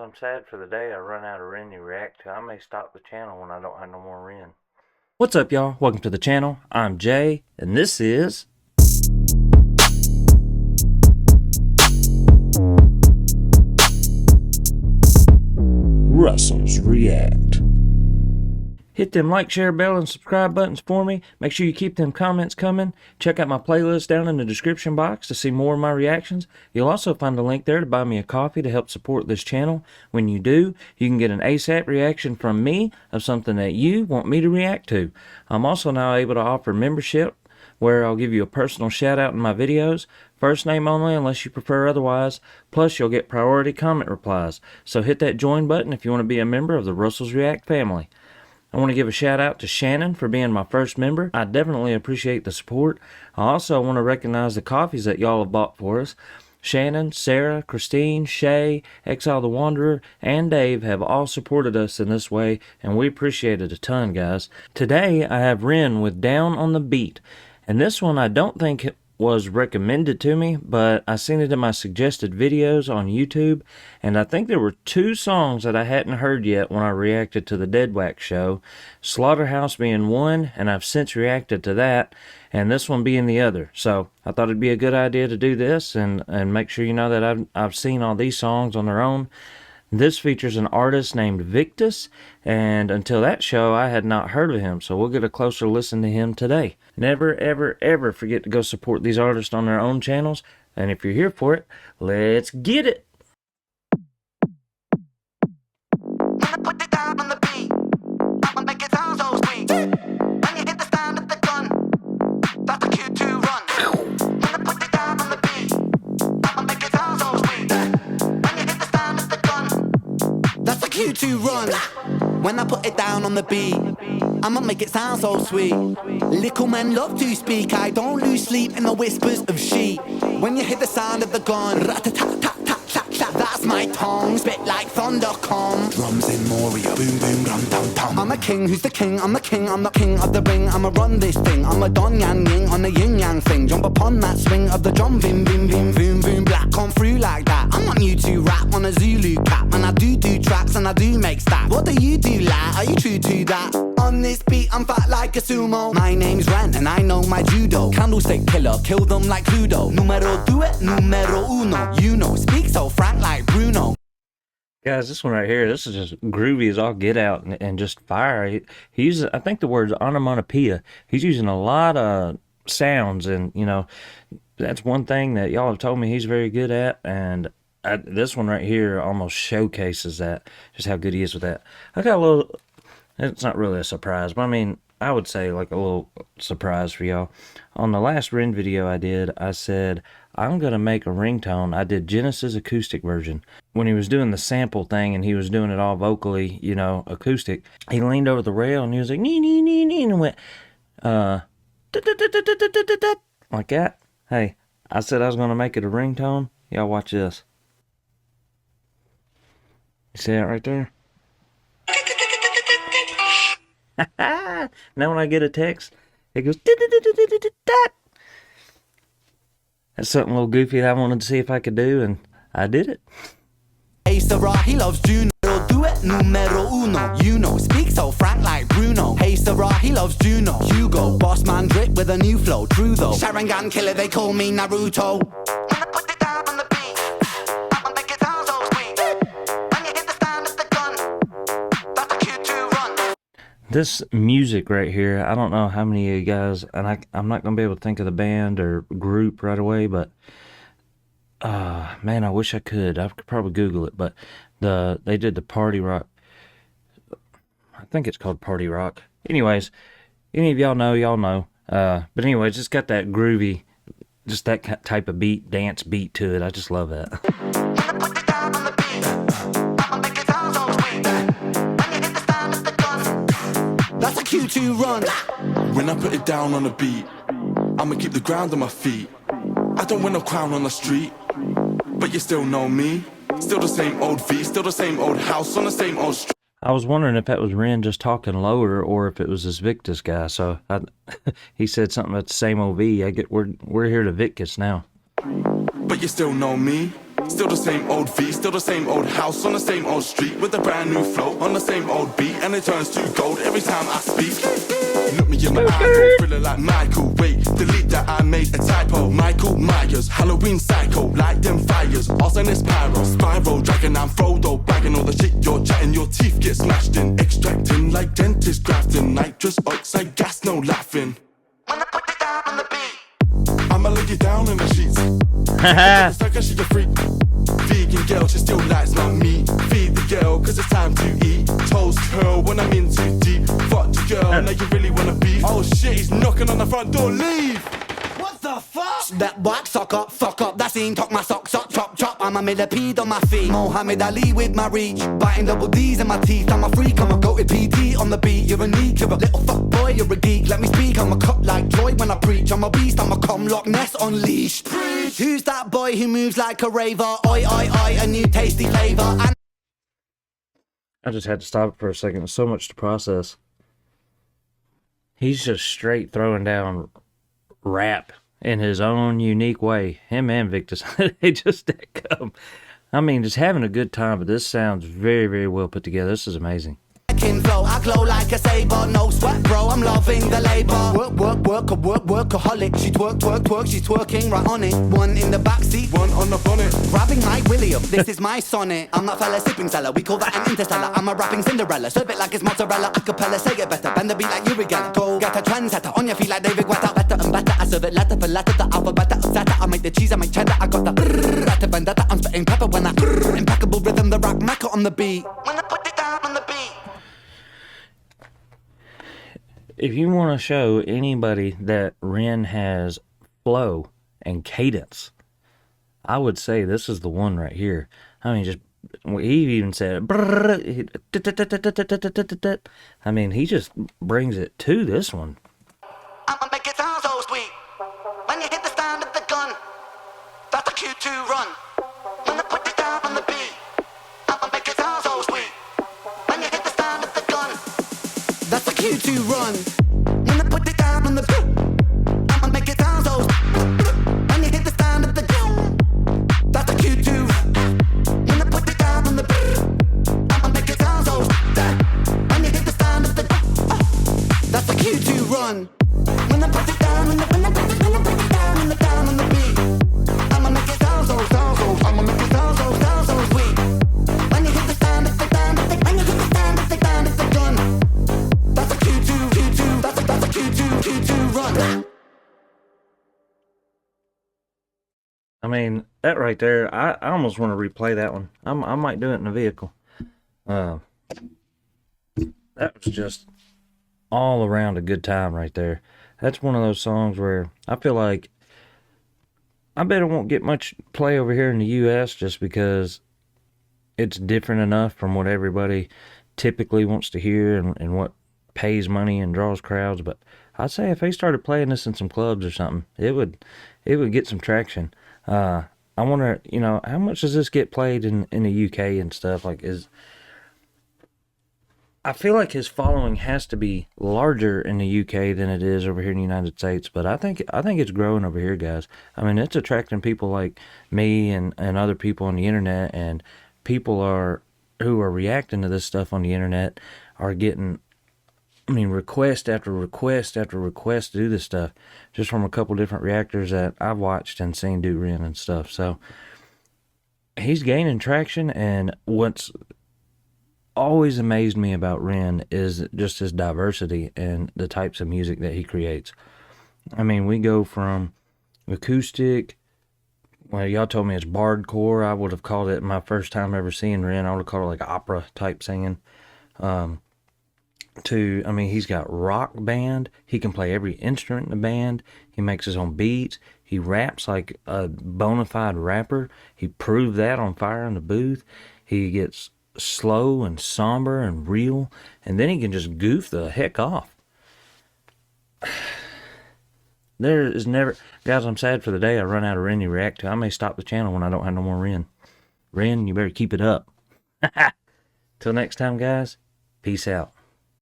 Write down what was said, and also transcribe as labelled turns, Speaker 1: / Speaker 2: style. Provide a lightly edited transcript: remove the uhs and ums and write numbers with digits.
Speaker 1: I'm sad for the day I run out of Ren to react to. I may stop the channel when I don't have no more Ren.
Speaker 2: What's up, y'all? Welcome to the channel. I'm Jay, and this is
Speaker 3: Russell's React.
Speaker 2: Hit them like, share, bell, and subscribe buttons for me. Make sure you keep them comments coming. Check out my playlist down in the description box to see more of my reactions. You'll also find a link there to buy me a coffee to help support this channel. When you do, you can get an ASAP reaction from me of something that you want me to react to. I'm also now able to offer membership, where I'll give you a personal shout out in my videos, first name only unless you prefer otherwise, plus you'll get priority comment replies. So hit that join button if you want to be a member of the Russell's React family. I want to give a shout out to Shannon for being my first member. I definitely appreciate the support. I also want to recognize the coffees that y'all have bought for us. Shannon, Sarah, Christine, Shay, Exile the Wanderer, and Dave have all supported us in this way, and we appreciate it a ton, guys. Today, I have Ren with Down on the Beat, and this one I don't think it was recommended to me, but I seen it in my suggested videos on YouTube, and I think there were two songs that I hadn't heard yet when I reacted to the Dead Wax show, Slaughterhouse being one, and I've since reacted to that, and this one being the other. So I thought it'd be a good idea to do this and make sure you know that I've seen all these songs on their own. This features an artist named Victus, and until that show, I had not heard of him, so we'll get a closer listen to him today. Never, ever, ever forget to go support these artists on their own channels, and if you're here for it, let's get it!
Speaker 4: Put it down on the beat. I'ma make it sound so sweet. When you hit the stand of the gun, that's a cue to run. Put it down on the beat. I'ma make it sound so sweet. When you hit the stand of the gun, that's a cue to run. When I put it down on the beat, I'ma make it sound so sweet. Little men love to speak. I don't lose sleep in the whispers of sheep. When you hear the sound of the gun, rat-a-tat-tat-tat-tat-tat, that's my tongue. Spit like thunder come. Drums in Moria, boom boom rum tum tum. I'm a king, who's the king? I'm the king of the ring. I'ma run this thing. I'm a don yang ying on the yin yang thing. Jump upon that swing of the drum, bim bim bim boom boom black. Come through like that. I'm on YouTube rap on a Zulu cap, and I do tracks and I do make stacks. What do you do, lad? Are you true to that? On this beat, I'm fat like a sumo. My name's Ren, and I know my judo. Candlestick killer, kill them like Cluedo. Numero due, numero uno. You know, speak so frank like Bruno.
Speaker 2: Guys, this one right here, this is just groovy as all get out and just fire. He uses, I think the word's onomatopoeia. He's using a lot of sounds, and, you know, that's one thing that y'all have told me he's very good at, and this one right here almost showcases that, just how good he is with that. I got a little... It's not really a surprise, but I mean, I would say like a little surprise for y'all. On the last Ren video I did, I said, I'm going to make a ringtone. I did Genesis acoustic version. When he was doing the sample thing and he was doing it all vocally, you know, acoustic, he leaned over the rail and he was like, nee, nee, nee, nee, and went, like that. Hey, I said I was going to make it a ringtone. Y'all watch this. You see that right there? Now when I get a text, it goes that's something a little goofy that I wanted to see if I could do, and I did it.
Speaker 4: Hey Sarah, he loves Juno. Do it numero uno. You know, speak so frank like Bruno. Hey Sarah, he loves Juno. Hugo, boss man drip with a new flow. True though, Sharingan killer, they call me Naruto. Put it down on the beat. I'ma make it sound so sweet. When you hit the stand of the gun, that's a cue to run.
Speaker 2: This music right here, I don't know how many of you guys, and I'm not going to be able to think of the band or group right away, but, man, I wish I could. I could probably Google it, but they did the Party Rock. I think it's called Party Rock. Anyways, any of y'all know. But anyways, it's got that groovy, just that type of beat, dance beat to it. I just love that.
Speaker 4: That's a cue to run.
Speaker 3: When I put it down on the beat, I'ma keep the ground on my feet. I don't win no crown on the street, but you still know me. Still the same old V, still the same old house on the same old street.
Speaker 2: I was wondering if that was Ren just talking lower or if it was this Victus guy. So he said something about the same old V. We're here to Victus now.
Speaker 3: But you still know me. Still the same old V, still the same old house on the same old street with a brand new flow on the same old beat, and it turns to gold every time I speak. Look me in my eyeball, feeling like Michael. Wait, delete that, I made a typo. Michael Myers, Halloween psycho, light them fires. Arsonist pyro, spiral, dragon and Frodo, bagging all the shit you're chatting. Your teeth get smashed in, extracting like dentist grafting. Nitrous oxide gas, no laughing.
Speaker 4: When I put it down on the beat,
Speaker 3: I'ma lay you down in the sheets. It's like she's a freak. Vegan girl, she still likes my meat. Feed the girl, cause it's time to eat. Toast curl when I'm in too deep. Fuck the girl, now you really wanna be. Oh shit, he's knocking on the front door, leave!
Speaker 4: what the fuck? That whack, fuck up, that scene, talk my socks up, chop. I'm a millipede on my feet. Mohammed Ali with my reach. Biting double D's in my teeth. I'm a freak, I'm a goated PD on the beat. You're unique, you're a little fuck boy, you're a geek. Let me speak, I'm a cut like joy when I preach. I'm a beast, I'm a Loch Ness unleashed. Preach. Who's that boy who moves like a raver? Oi, a new tasty flavour. And
Speaker 2: I just had to stop it for a second. It's so much to process. He's just straight throwing down rap in his own unique way. Him and Victus, they just come. I mean, just having a good time, but this sounds very, very well put together. This is amazing.
Speaker 4: flow, I glow like a saber. No sweat, bro, I'm loving the labor. Workaholic. She twerk, she's twerking right on it. One in the backseat,
Speaker 3: One on the bonnet.
Speaker 4: grabbing Mike William. This is my sonnet. I'm that fella sipping cellar. We call that an interstellar. I'm a rapping Cinderella. Serve it like it's mozzarella. Acapella, say it better. Bend the beat like Uri Geller. Go get a trendsetter. On your feet like David Guetta. Better and better. I serve it letter for letter. The alphabet upsetter. I make the cheese, I make cheddar. I got the brrrr. Vendetta. I'm spitting pepper when I impeccable rhythm. The rock mecca on the beat. When I put it down on the beat.
Speaker 2: If you want to show anybody that Ren has flow and cadence, I would say this is the one right here. I mean, just, he even said, I mean, he just brings it to this one.
Speaker 4: I'ma make it sound so sweet. When you hit the stand of the gun, that's a Q2 run. When I put it down on the beat, I'ma make it sound so sweet. When you hit the stand of the gun, that's a Q2 run. When I put it down on the beat, I'ma make it sound so sweet. When you hit the stand of the gun, that's a Q2. When I put it down on the beat, I'ma make it sound so sweet. When you hit the stand of the gun, that's a Q2 run. When I put it down on the when I put it down on the beat, I'ma make it sound so I'ma make it sound so sweet. When you hit the stand of the when you hit the stand of the gun, that's a Q2, that's a Q2 run.
Speaker 2: I mean, that right there, I almost want to replay that one. I might do it in the vehicle. That was just all around a good time right there. That's one of those songs where I feel like I bet it won't get much play over here in the U.S. just because it's different enough from what everybody typically wants to hear and what pays money and draws crowds. But I'd say if they started playing this in some clubs or something, it would get some traction. I wonder, how much does this get played in the UK and stuff? I feel like his following has to be larger in the UK than it is over here in the United States, but I think it's growing over here, guys. I mean, it's attracting people like me and other people on the internet, and people who are reacting to this stuff on the internet are getting, request after request after request to do this stuff, just from a couple different reactors that I've watched and seen do Ren and stuff. So he's gaining traction, and what's always amazed me about Ren is just his diversity and the types of music that he creates. I mean, we go from acoustic, well, y'all told me it's bardcore. I would have called it, my first time ever seeing Ren, I would have called it like opera type singing. He's got rock band. He can play every instrument in the band. He makes his own beats. He raps like a bona fide rapper. He proved that on Fire in the Booth. He gets slow and somber and real, and then he can just goof the heck off. There is never, guys, I'm sad for the day I run out of Ren to react to. I may stop the channel when I don't have no more Ren. Ren, you better keep it up. Till next time, guys, peace out.